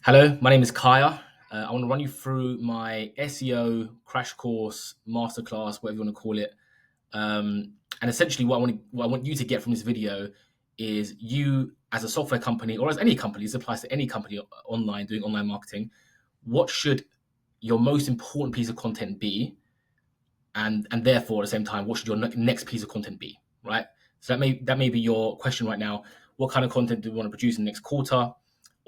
Hello, my name is Kaya. I want to run you through my SEO crash course, masterclass, whatever you want to call it. And essentially, what I want you to get from this video is you, as a software company or as any company, this applies to any company online doing online marketing. What should your most important piece of content be, and therefore at the same time, what should your next piece of content be, right? So that may be your question right now. What kind of content do we want to produce in the next quarter?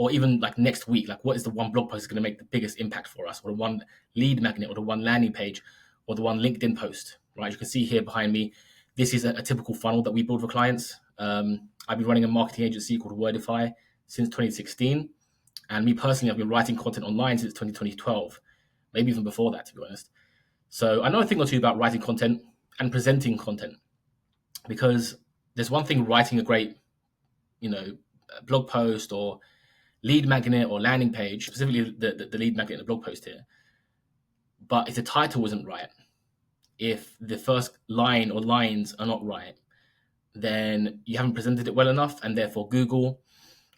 Or even like next week, like what is the one blog post going to make the biggest impact for us, or the one lead magnet, or the one landing page, or the one LinkedIn post, right? You can see here behind me, this is a typical funnel that we build for clients. I've been running a marketing agency called Wordify since 2016. And me personally, I've been writing content online since 2012, maybe even before that, to be honest. So I know a thing or two about writing content and presenting content, because there's one thing writing a great, blog post or lead magnet or landing page, specifically the lead magnet in the blog post here. But if the title isn't right, if the first line or lines are not right, then you haven't presented it well enough, and therefore Google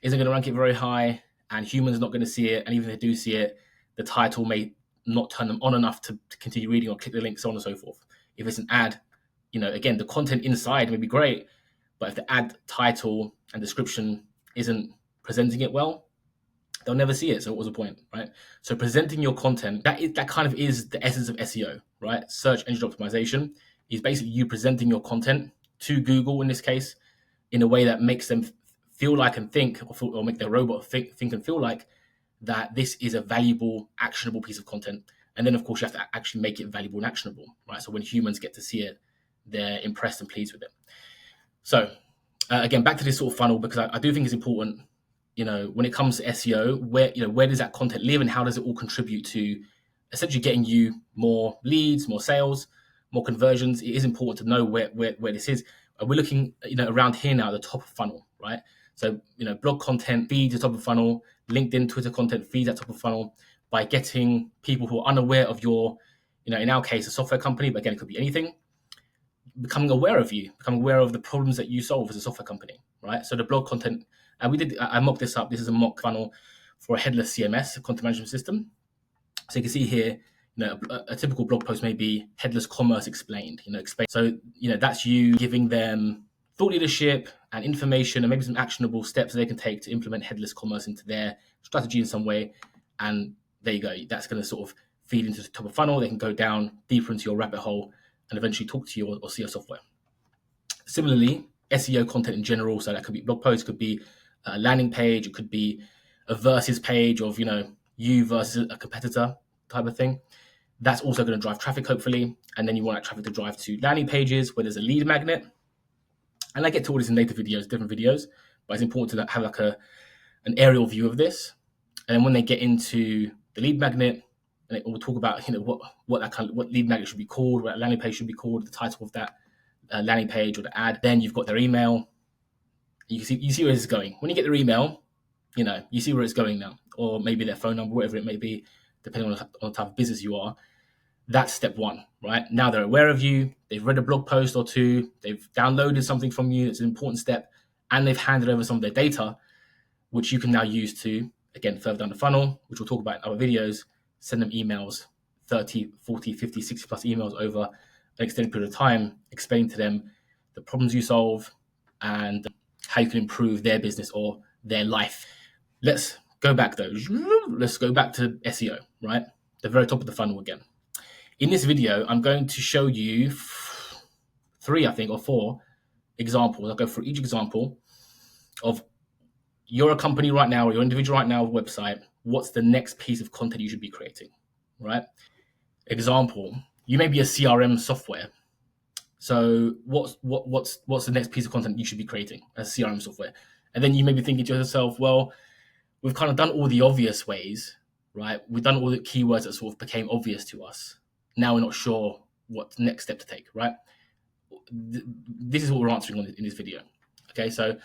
isn't going to rank it very high, and humans are not going to see it. And even if they do see it, the title may not turn them on enough to continue reading or click the link, so on and so forth. If it's an ad, again, the content inside may be great, but if the ad title and description isn't presenting it well, they'll never see it. So what was the point, right? So presenting your content, that kind of is the essence of SEO, right? Search engine optimization is basically you presenting your content to Google in this case in a way that makes them feel like and think, or make their robot think and feel like that this is a valuable, actionable piece of content. And then of course you have to actually make it valuable and actionable, right? So when humans get to see it, they're impressed and pleased with it. So again, back to this sort of funnel, because I do think it's important. When it comes to SEO, where does that content live, and how does it all contribute to essentially getting you more leads, more sales, more conversions? It is important to know where this is. We're looking, around here now at the top of funnel, right? So, blog content feeds the top of funnel, LinkedIn, Twitter content feeds that top of funnel by getting people who are unaware of your, in our case, a software company, but again, it could be anything, becoming aware of you, becoming aware of the problems that you solve as a software company, right? So the blog content, I mocked this up. This is a mock funnel for a headless CMS, a content management system. So you can see here, a typical blog post may be headless commerce explained, So, that's you giving them thought leadership and information and maybe some actionable steps they can take to implement headless commerce into their strategy in some way. And there you go. That's going to sort of feed into the top of funnel. They can go down deeper into your rabbit hole and eventually talk to you or see your software. Similarly, SEO content in general, so that could be blog posts, could be a landing page, it could be a versus page of, you versus a competitor type of thing. That's also going to drive traffic, hopefully. And then you want that traffic to drive to landing pages where there's a lead magnet. And I get to all this in later videos, different videos, but it's important to have like an aerial view of this. And then when they get into the lead magnet, and we'll talk about, what lead magnet should be called, what landing page should be called, the title of that landing page or the ad. Then you've got their email. You see where this is going. When you get their email, you see where it's going now, or maybe their phone number, whatever it may be, depending on the type of business you are. That's step one, right? Now they're aware of you. They've read a blog post or two. They've downloaded something from you. It's an important step, and they've handed over some of their data, which you can now use to, again, further down the funnel, which we'll talk about in other videos, send them emails, 30, 40, 50, 60 plus emails over an extended period of time, explaining to them the problems you solve and how you can improve their business or their life. Let's go back though. Let's go back to SEO, right? The very top of the funnel again. In this video, I'm going to show you 3, I think, or 4 examples. I'll go through each example of, you're a company right now, or you're an individual right now, website. What's the next piece of content you should be creating, right? Example, you may be a CRM software. So what's the next piece of content you should be creating as CRM software? And then you may be thinking to yourself, well, we've kind of done all the obvious ways, right? We've done all the keywords that sort of became obvious to us. Now we're not sure what next step to take, right? This is what we're answering in this video. Okay, so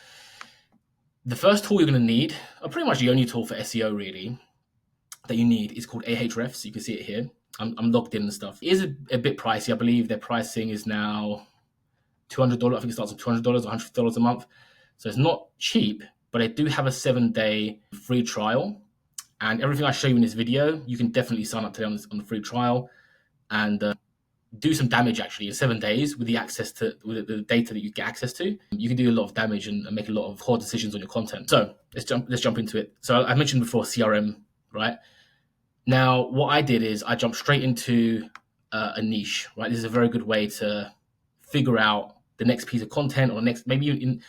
the first tool you're going to need, or pretty much the only tool for SEO really that you need, is called Ahrefs. You can see it here. I'm logged in and stuff. It is a bit pricey. I believe their pricing is now $200. I think it starts at $200 or $150 a month. So it's not cheap, but they do have a 7-day free trial. And everything I show you in this video, you can definitely sign up today on the free trial and do some damage actually in 7 days with the access to with the data that you get access to. You can do a lot of damage and make a lot of poor decisions on your content. So let's jump into it. So I mentioned before CRM, right? Now what I did is I jumped straight into a niche, right? This is a very good way to figure out the next piece of content or next, maybe in,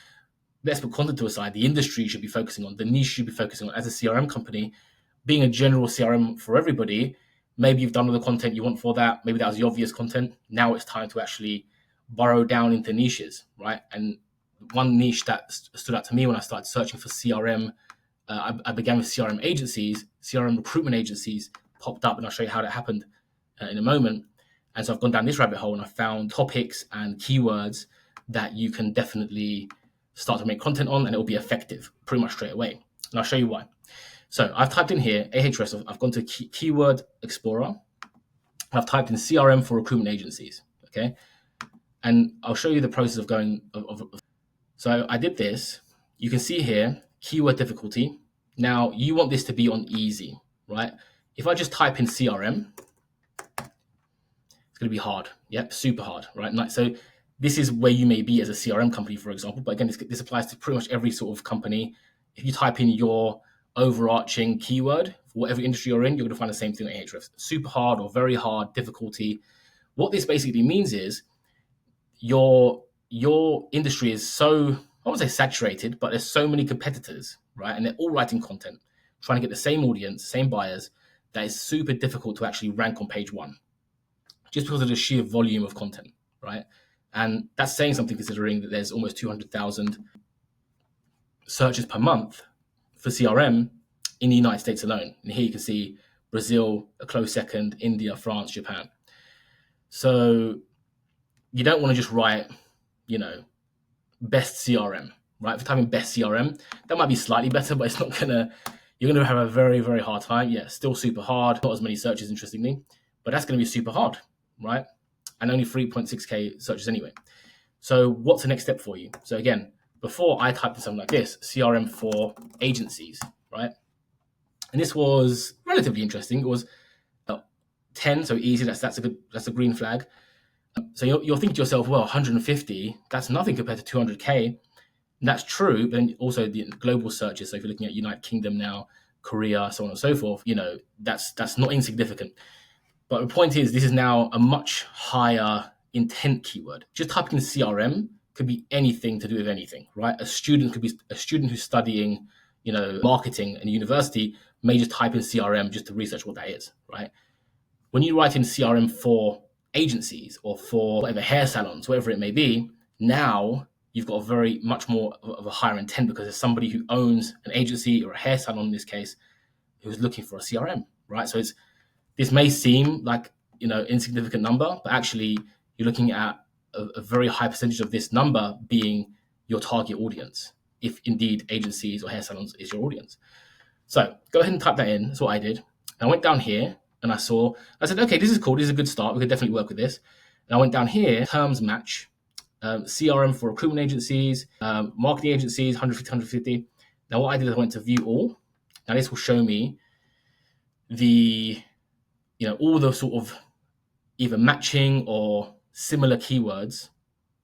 let's put content to aside, the industry you should be focusing on, the niche you should be focusing on as a CRM company. Being a general CRM for everybody, maybe you've done all the content you want for that. Maybe that was the obvious content. Now it's time to actually burrow down into niches, right? And one niche that stood out to me when I started searching for CRM, I began with CRM agencies, CRM recruitment agencies popped up, and I'll show you how that happened in a moment. And so I've gone down this rabbit hole and I found topics and keywords that you can definitely start to make content on, and it will be effective pretty much straight away. And I'll show you why. So I've typed in here Ahrefs. I've gone to Keyword Explorer. I've typed in CRM for recruitment agencies. Okay, and I'll show you the process of going. So I did this. You can see here keyword difficulty. Now you want this to be on easy, right? If I just type in CRM, it's going to be hard. Yep, super hard, right? So this is where you may be as a CRM company, for example. But again, this applies to pretty much every sort of company. If you type in your overarching keyword for whatever industry you're in, you're going to find the same thing on Ahrefs. Super hard or very hard, difficulty. What this basically means is your industry is so, I won't say saturated, but there's so many competitors, right? And they're all writing content, trying to get the same audience, same buyers, that is super difficult to actually rank on page one, just because of the sheer volume of content, right? And that's saying something considering that there's almost 200,000 searches per month for CRM in the United States alone. And here you can see Brazil, a close second, India, France, Japan. So you don't want to just write, best CRM, right? If you're typing best CRM, that might be slightly better, but it's not you're going to have a very, very hard time. Yeah, still super hard. Not as many searches, interestingly, but that's going to be super hard, right? And only 3.6K searches anyway. So what's the next step for you? So again, before I typed in something like this, CRM for agencies, right? And this was relatively interesting. It was 10, so easy. That's a green flag. So you're thinking to yourself, well, 150, that's nothing compared to 200K. And that's true, but then also the global searches. So if you're looking at United Kingdom now, Korea, so on and so forth, that's not insignificant. But the point is, this is now a much higher intent keyword. Just typing in CRM could be anything to do with anything, right? A student could be a student who's studying, marketing in university may just type in CRM just to research what that is, right? When you write in CRM for agencies or for whatever hair salons, whatever it may be, now you've got much more of a higher intent because there's somebody who owns an agency or a hair salon in this case who's looking for a CRM, right? So this may seem like insignificant number, but actually you're looking at a very high percentage of this number being your target audience, if indeed agencies or hair salons is your audience. So go ahead and type that in. That's what I did. And I went down here and I said, okay, this is cool. This is a good start. We could definitely work with this. And I went down here, terms match, CRM for recruitment agencies, marketing agencies, 150, 150. Now what I did is I went to view all. Now this will show me all the sort of either matching or similar keywords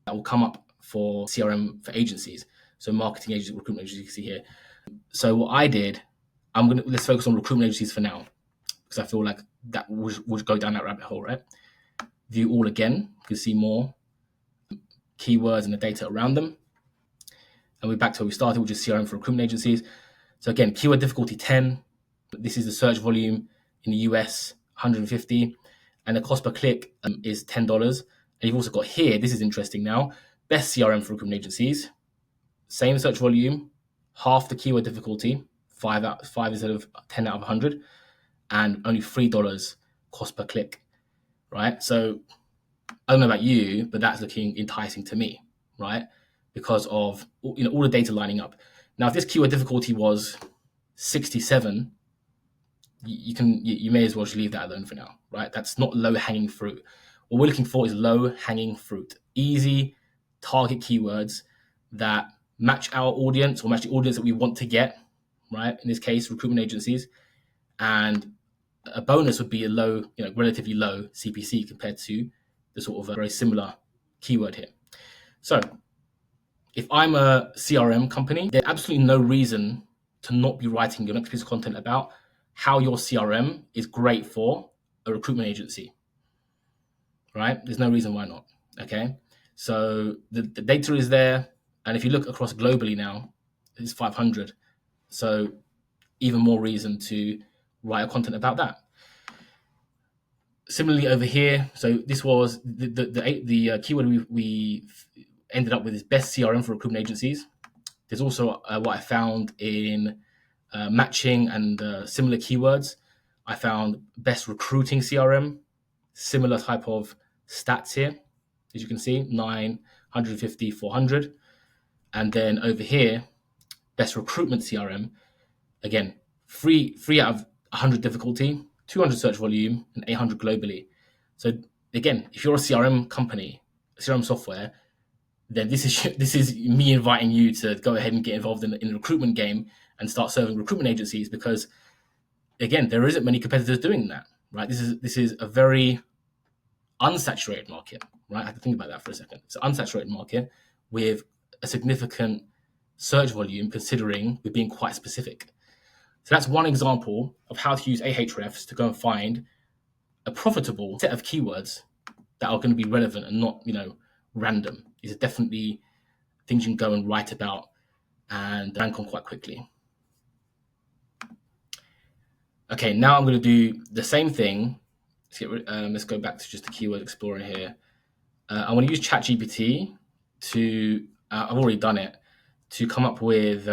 that will come up for CRM for agencies. So marketing agencies, recruitment agencies, you can see here. So what I did, let's focus on recruitment agencies for now, because I feel like that would go down that rabbit hole, right? View all again, you can see more keywords and the data around them. And we're back to where we started, which is CRM for recruitment agencies. So again, keyword difficulty 10. This is the search volume in the US, 150. And the cost per click is $10. And you've also got here, this is interesting now, best CRM for recruitment agencies. Same search volume, half the keyword difficulty, 5 instead of 10 out of 100, and only $3 cost per click, right? So I don't know about you, but that's looking enticing to me, right? Because of all the data lining up. Now, if this keyword difficulty was 67, you may as well just leave that alone for now, right? That's not low-hanging fruit. What we're looking for is low-hanging fruit, easy target keywords that match our audience or match the audience that we want to get, right? In this case, recruitment agencies, and a bonus would be a low, relatively low CPC compared to the sort of a very similar keyword here. So if I'm a CRM company, there's absolutely no reason to not be writing your next piece of content about how your CRM is great for a recruitment agency, right? There's no reason why not, okay? So the data is there, and if you look across globally now, it's 500. So even more reason to write a content about that. Similarly over here, so this was the keyword we ended up with is best CRM for recruitment agencies. There's also what I found in matching and similar keywords. I found best recruiting CRM, similar type of stats here, as you can see, 950, 400. And then over here, best recruitment CRM, again, three out of 100 difficulty, 200 search volume, and 800 globally. So again, if you're a CRM company, CRM software, then this is me inviting you to go ahead and get involved in the recruitment game and start serving recruitment agencies, because again, there isn't many competitors doing that, right? This is a very unsaturated market, right? I have to think about that for a second. It's an unsaturated market with a significant search volume, considering we're being quite specific. So that's one example of how to use Ahrefs to go and find a profitable set of keywords that are going to be relevant and not, random. These are definitely things you can go and write about and rank on quite quickly. Okay, now I'm going to do the same thing. Let's go back to just the keyword explorer here. I want to use ChatGPT to, I've already done it, to come up with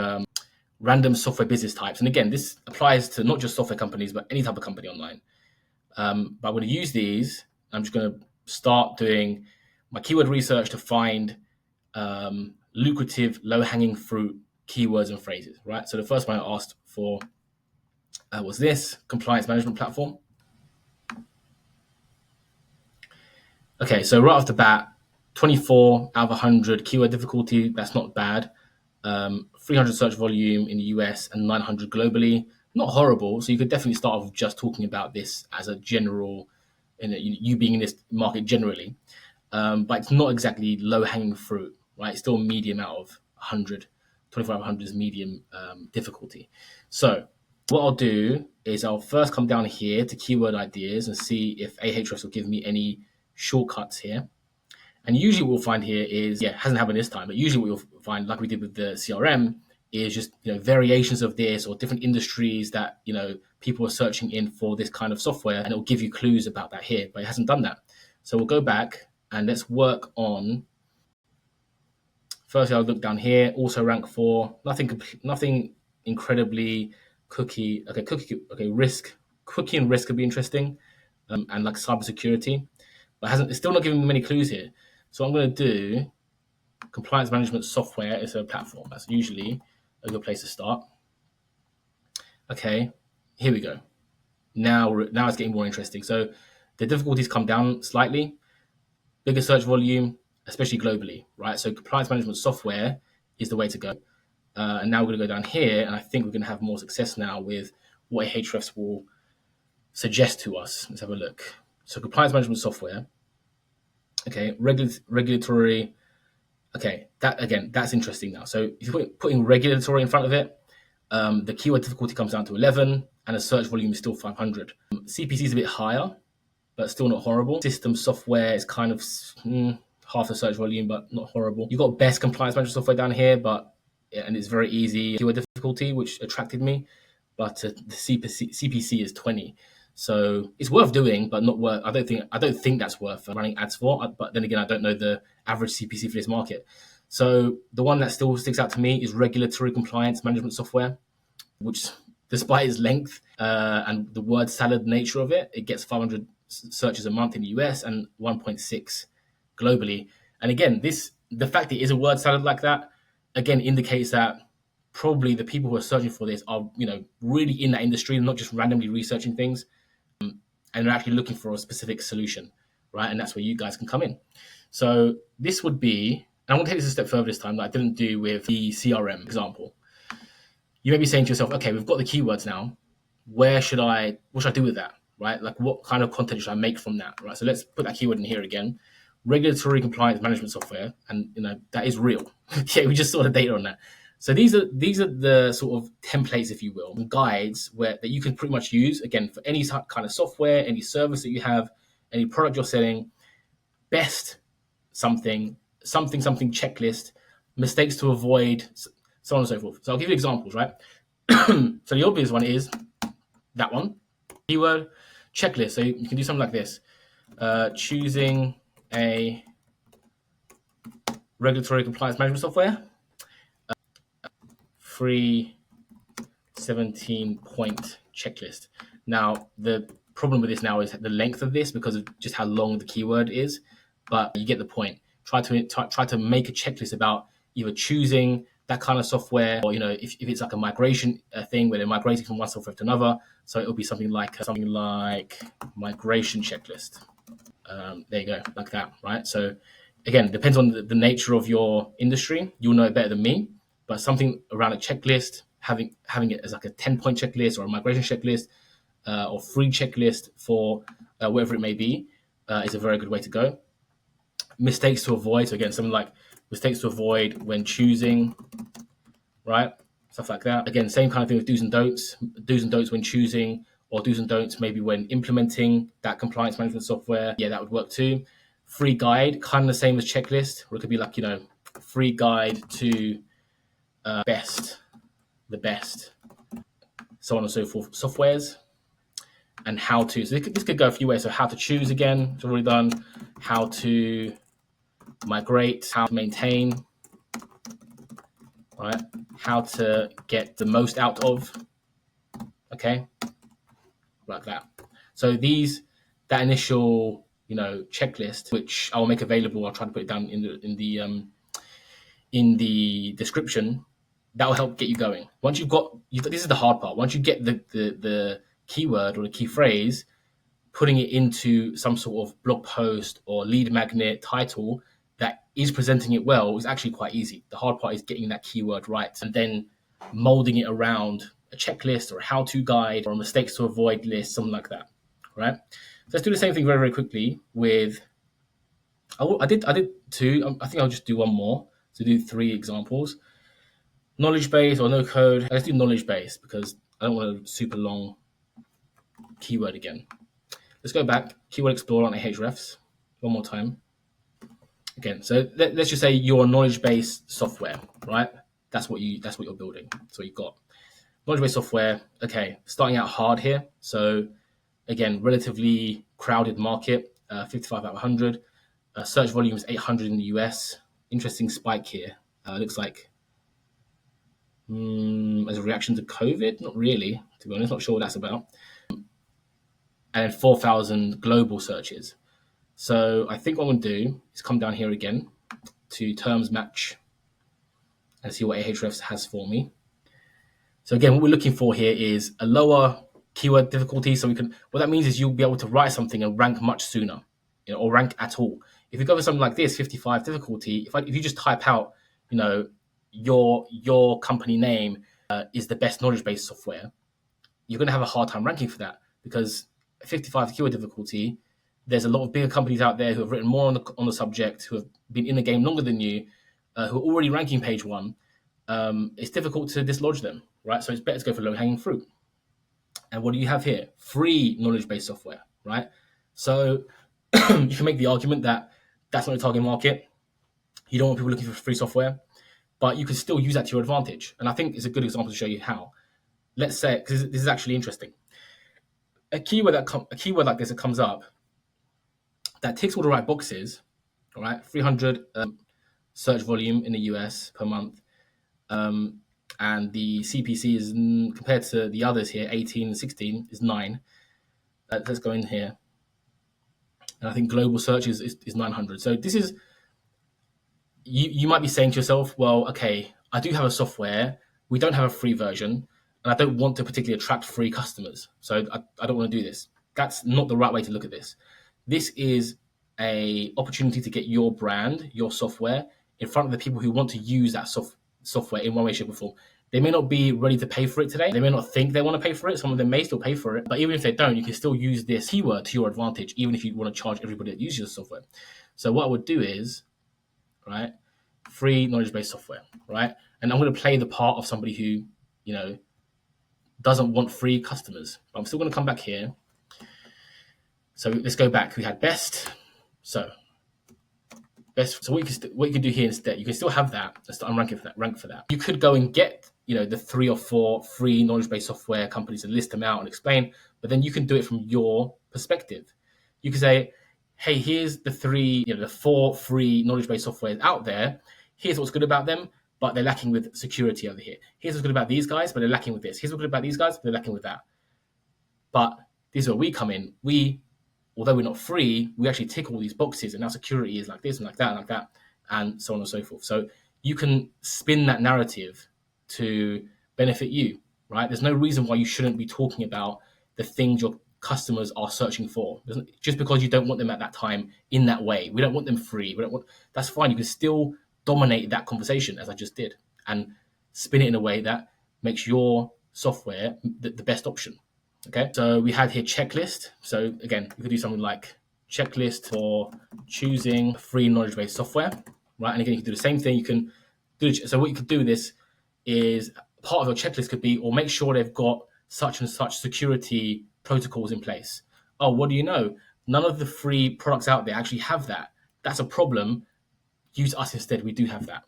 random software business types. And again, this applies to not just software companies, but any type of company online. But I'm going to use these. I'm just going to start doing my keyword research to find lucrative, low-hanging fruit keywords and phrases, right? So the first one I asked for was this, compliance management platform. Okay, so right off the bat, 24 out of 100 keyword difficulty, that's not bad. 300 search volume in the US and 900 globally, not horrible. So you could definitely start off just talking about this as a general, you being in this market generally. But it's not exactly low-hanging fruit, right? It's still medium out of 100. 24 out of 100 is medium difficulty. So what I'll do is I'll first come down here to keyword ideas and see if Ahrefs will give me any shortcuts here. And usually what we'll find here is, it hasn't happened this time, but usually what you'll find, like we did with the CRM, is just variations of this or different industries that people are searching in for this kind of software, and it'll give you clues about that here, but it hasn't done that. So we'll go back and let's work on. Firstly, I'll look down here. Also rank 4. Nothing incredibly cookie. Okay, risk. Cookie and risk could be interesting, and like cybersecurity, but it's still not giving me many clues here. So I'm going to do compliance management software is a platform. That's usually a good place to start. Okay, here we go. Now it's getting more interesting. So the difficulties come down slightly. Bigger search volume, especially globally, right? So compliance management software is the way to go. And now we're going to go down here, and I think we're going to have more success now with what Ahrefs will suggest to us. Let's have a look. So compliance management software. Okay, regulatory. Okay, that's interesting now. So if you're putting regulatory in front of it, the keyword difficulty comes down to 11, and the search volume is still 500. CPC is a bit higher, but still not horrible. System software is kind of half the search volume, but not horrible. You've got best compliance management software down here, and it's very easy keyword difficulty, which attracted me. But the CPC is 20. So it's worth doing, but not worth. I don't think that's worth running ads for. But then again, I don't know the average CPC for this market. So the one that still sticks out to me is regulatory compliance management software, which, despite its length and the word salad nature of it, it gets 500 searches a month in the US and 1.6 globally. And again, the fact it is a word salad like that, again, indicates that probably the people who are searching for this are, really in that industry and not just randomly researching things, and they're actually looking for a specific solution, right? And that's where you guys can come in. So this would be, and I'm going to take this a step further this time that I didn't do with the CRM example. You may be saying to yourself, okay, we've got the keywords now, what should I do with that, right? Like what kind of content should I make from that, right? So let's put that keyword in here again. Regulatory compliance management software, and that is real. Okay, we just saw the data on that. So these are the sort of templates, if you will, guides that you can pretty much use again for any kind of software, any service that you have, any product you're selling. Best something checklist, mistakes to avoid, so on and so forth. So I'll give you examples, right? So the obvious one is that one, keyword checklist. So you can do something like this: choosing a regulatory compliance management software, free 17-point checklist. Now, the problem with this now is the length of this because of just how long the keyword is, but you get the point. Try to make a checklist about either choosing that kind of software, or if it's like a migration thing where they're migrating from one software to another. So it'll be something like migration checklist. There you go, like that, right? So again, it depends on the nature of your industry. You'll know it better than me, but something around a checklist, having it as like a 10-point checklist or a migration checklist, or free checklist for whatever it may be, is a very good way to go. Mistakes to avoid. So again, something like mistakes to avoid when choosing, right? Stuff like that. Again, same kind of thing with do's and don'ts. Do's and don'ts when choosing, or do's and don'ts maybe when implementing that compliance management software. Yeah, that would work too. Free guide, kind of the same as checklist, where it could be like, free guide to the best, so on and so forth, softwares, and how to. So this could go a few ways. So how to choose, again, it's already done. How to migrate, how to maintain, right? How to get the most out of, okay, like that. So that initial, checklist, which I'll make available, I'll try to put it down in the description. That will help get you going. Once this is the hard part. Once you get the keyword or the key phrase, putting it into some sort of blog post or lead magnet title that is presenting it well is actually quite easy. The hard part is getting that keyword right and then molding it around a checklist or a how-to guide or a mistakes to avoid list, something like that, right? So let's do the same thing very, very quickly with, I did two. I think I'll just do one more to do 3 examples. Knowledge base or no code. Let's do knowledge base because I don't want a super long keyword again. Let's go back. Keyword Explorer on Ahrefs one more time. Again, so let's just say you're a knowledge base software, right? That's what you're building. So you've got knowledge base software. Okay, starting out hard here. So again, relatively crowded market. 55 out of 100. Search volume is 800 in the US. Interesting spike here. Looks like as a reaction to COVID. Not really, to be honest. Not sure what that's about. And 4,000 global searches. So I think what I'm going to do is come down here again to terms match and see what Ahrefs has for me. So again, what we're looking for here is a lower keyword difficulty. So what that means is you'll be able to write something and rank much sooner, or rank at all. If you go for something like this, 55 difficulty, if you just type out, your company name is the best knowledge base software, you're going to have a hard time ranking for that because 55 keyword difficulty, there's a lot of bigger companies out there who have written more on the subject, who have been in the game longer than you, who are already ranking page 1. It's difficult to dislodge them, right? So it's better to go for low-hanging fruit. And what do you have here? Free knowledge-based software, right? So you can make the argument that that's not your target market. You don't want people looking for free software, but you can still use that to your advantage. And I think it's a good example to show you how. Let's say, because this is actually interesting. A keyword like this that comes up that ticks all the right boxes, all right? 300 search volume in the US per month. And the CPC is, compared to the others here, 18 and 16, is 9. Let's go in here. And I think global search is 900. So this is, you might be saying to yourself, well, okay, I do have a software. We don't have a free version. And I don't want to particularly attract free customers. So I don't want to do this. That's not the right way to look at this. This is an opportunity to get your brand, your software, in front of the people who want to use that software in one way, shape, or form. They may not be ready to pay for it today. They may not think they want to pay for it. Some of them may still pay for it. But even if they don't, you can still use this keyword to your advantage, even if you want to charge everybody that uses your software. So what I would do is, right, free knowledge-based software, right? And I'm going to play the part of somebody who, doesn't want free customers. But I'm still going to come back here. So let's go back. We had best. So what you can do here instead, you can still have that. Let's rank for that. You could go and get, the 3 or 4 free knowledge-based software companies and list them out and explain, but then you can do it from your perspective. You can say, hey, here's the 4 free knowledge-based softwares out there. Here's what's good about them, but they're lacking with security over here. Here's what's good about these guys, but they're lacking with this. Here's what's good about these guys, but they're lacking with that. But this is where we come in. Although we're not free, we actually tick all these boxes, and our security is like this and like that and like that, and so on and so forth. So you can spin that narrative to benefit you, right? There's no reason why you shouldn't be talking about the things your customers are searching for. Just because you don't want them at that time in that way. We don't want them free. That's fine. You can still dominate that conversation as I just did and spin it in a way that makes your software the best option. Okay, so we had here checklist. So again, you could do something like checklist for choosing free knowledge-based software, right? And again, you can do the same thing. You can do so. What you could do with this is part of your checklist could be, or make sure they've got such and such security protocols in place. Oh, what do you know? None of the free products out there actually have that. That's a problem. Use us instead. We do have that.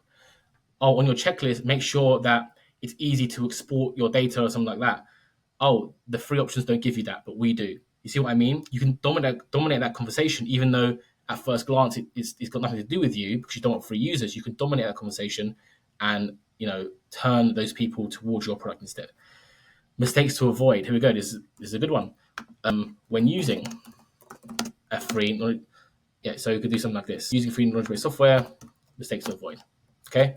Oh, on your checklist, make sure that it's easy to export your data or something like that. Oh, the free options don't give you that, but we do. You see what I mean? You can dominate that conversation, even though at first glance it's got nothing to do with you because you don't want free users. You can dominate that conversation and turn those people towards your product instead. Mistakes to avoid. Here we go. This is a good one. When using a free, so you could do something like this: using free knowledge-based software. Mistakes to avoid. Okay.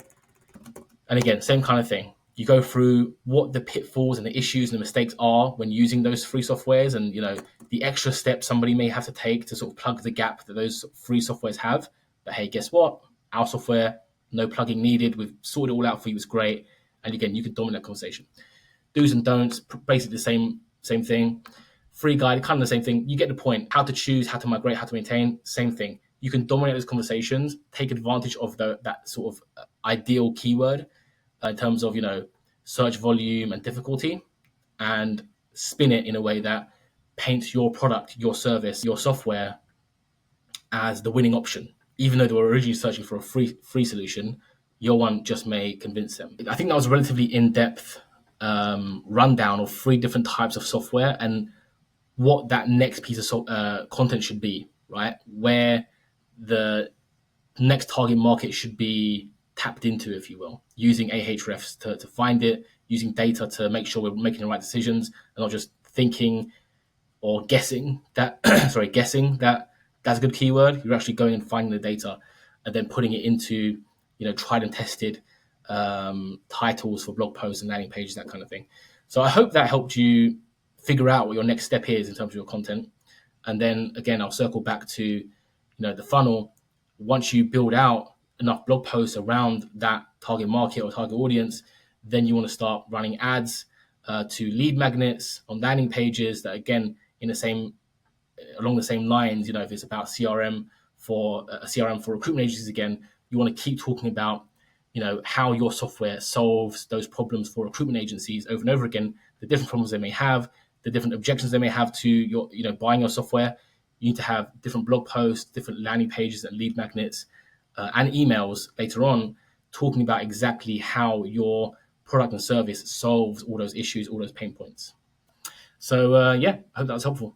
And again, same kind of thing. You go through what the pitfalls and the issues and the mistakes are when using those free softwares, and the extra steps somebody may have to take to sort of plug the gap that those free softwares have. But hey, guess what? Our software, no plugging needed. We've sorted it all out for you. It's great. And again, you can dominate that conversation. Do's and don'ts, basically the same thing. Free guide, kind of the same thing. You get the point. How to choose, how to migrate, how to maintain, same thing. You can dominate those conversations, take advantage of that sort of ideal keyword in terms of search volume and difficulty, and spin it in a way that paints your product, your service, your software as the winning option. Even though they were originally searching for a free solution, your one just may convince them. I think that was a relatively in-depth rundown of 3 different types of software and what that next piece of content should be, right? Where the next target market should be tapped into, if you will, using Ahrefs to find it, using data to make sure we're making the right decisions and not just thinking or guessing that that's a good keyword. You're actually going and finding the data and then putting it into tried and tested titles for blog posts and landing pages, that kind of thing. So I hope that helped you figure out what your next step is in terms of your content. And then again, I'll circle back to the funnel. Once you build out enough blog posts around that target market or target audience, then you want to start running ads to lead magnets on landing pages that, again, along the same lines. If it's about CRM for recruitment agencies, again, you want to keep talking about how your software solves those problems for recruitment agencies over and over again, the different problems they may have, the different objections they may have to your buying your software. You need to have different blog posts, different landing pages and lead magnets and emails later on talking about exactly how your product and service solves all those issues, all those pain points. So I hope that was helpful.